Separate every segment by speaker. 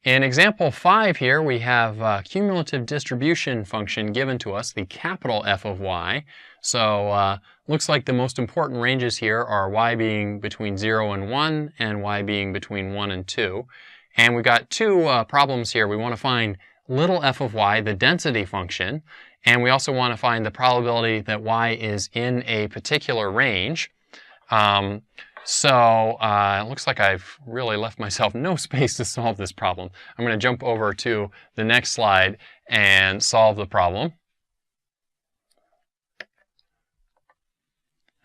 Speaker 1: In example 5 here, we have a cumulative distribution function given to us, the capital F of y. So looks like the most important ranges here are y being between 0 and 1 and y being between 1 and 2. And we've got two problems here. We want to find little f of y, the density function, and we also want to find the probability that y is in a particular range. It looks like I've really left myself no space to solve this problem. I'm going to jump over to the next slide and solve the problem.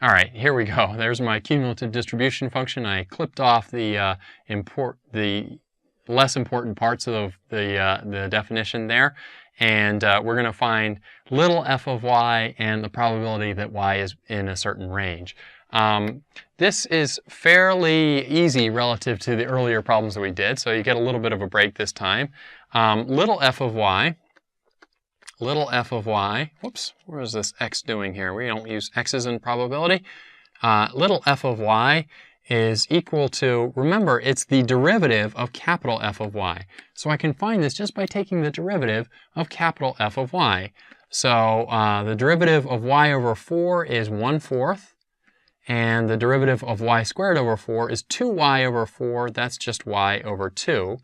Speaker 1: All right, here we go. There's my cumulative distribution function. I clipped off the less important parts of the definition there. And we're going to find little f of y and the probability that y is in a certain range. This is fairly easy relative to the earlier problems that we did, so you get a little bit of a break this time. Little f of y, whoops, what is this x doing here? We don't use x's in probability. Little f of y is equal to, remember, it's the derivative of capital F of y. So I can find this just by taking the derivative of capital F of y. So the derivative of y over 4 is 1/4. And the derivative of y squared over 4 is 2y over 4. That's just y over 2.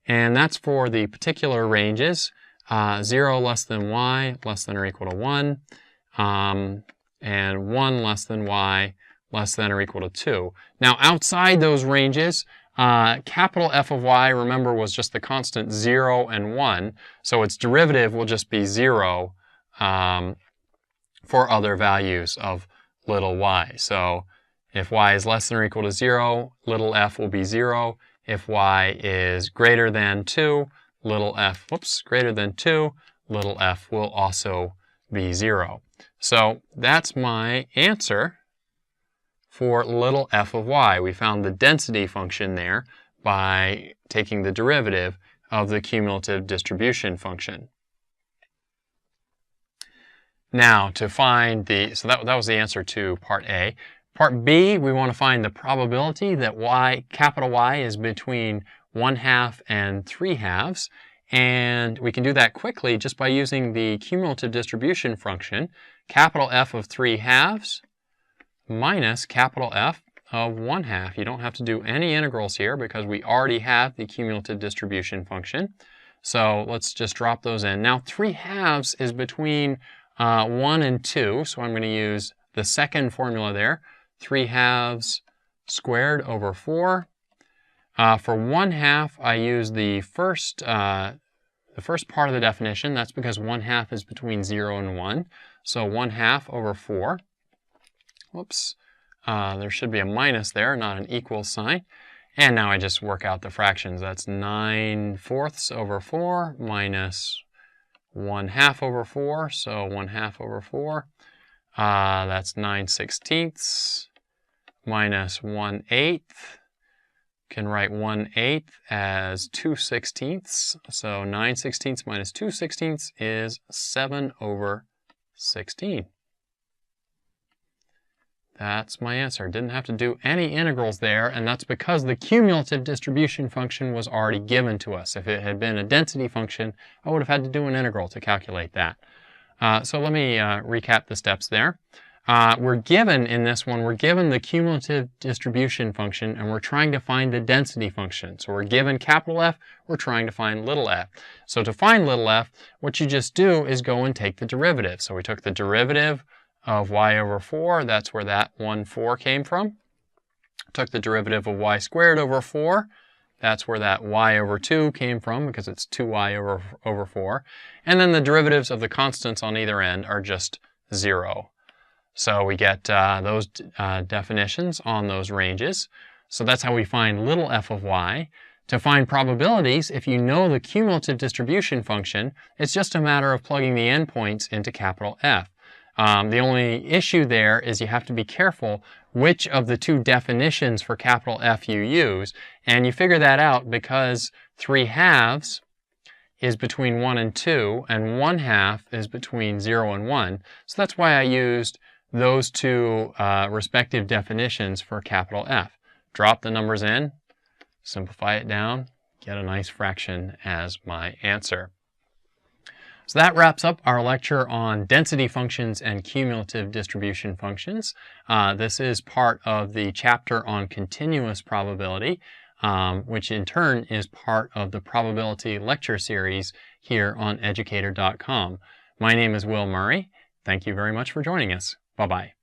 Speaker 1: And that's for the particular ranges, 0 less than y, less than or equal to 1, and 1 less than y, less than or equal to 2. Now, outside those ranges, capital F of y, remember, was just the constant 0 and 1. So its derivative will just be 0 for other values of little y. So if y is less than or equal to 0, little f will be 0. If y is greater than 2, little f will also be 0. So that's my answer for little f of y. We found the density function there by taking the derivative of the cumulative distribution function. Now, to find so that was the answer to part A. Part B, we want to find the probability that capital Y is between 1/2 and 3/2. And we can do that quickly just by using the cumulative distribution function, capital F of 3/2 minus capital F of 1/2. You don't have to do any integrals here because we already have the cumulative distribution function. So let's just drop those in. Now, 3/2 is between 1 and 2, so I'm going to use the second formula there, 3/2 squared over 4. For 1/2, I use the first part of the definition. That's because 1/2 is between 0 and 1. So 1/2 over 4. Whoops. There should be a minus there, not an equal sign. And now I just work out the fractions. That's 9/4 over 4 minus 1/2 over 4, so 1/2 over 4. That's 9/16 minus 1/8. Can write 1/8 as 2/16. So 9/16 minus 2/16 is 7/16. That's my answer. Didn't have to do any integrals there, and that's because the cumulative distribution function was already given to us. If it had been a density function, I would have had to do an integral to calculate that. So let me recap the steps there. We're given in this one, we're given the cumulative distribution function, and we're trying to find the density function. So we're given capital F, we're trying to find little f. So to find little f, what you just do is go and take the derivative. So we took the derivative of y over 4, that's where that 1/4 came from. Took the derivative of y squared over 4, that's where that y over 2 came from because it's 2y over 4. And then the derivatives of the constants on either end are just 0. So we get those definitions on those ranges. So that's how we find little f of y. To find probabilities, if you know the cumulative distribution function, it's just a matter of plugging the endpoints into capital F. The only issue there is you have to be careful which of the two definitions for capital F you use, and you figure that out because 3/2 is between 1 and 2, and 1/2 is between 0 and 1. So that's why I used those two respective definitions for capital F. Drop the numbers in, simplify it down, get a nice fraction as my answer. So that wraps up our lecture on density functions and cumulative distribution functions. This is part of the chapter on continuous probability, which in turn is part of the probability lecture series here on Educator.com. My name is Will Murray. Thank you very much for joining us. Bye-bye.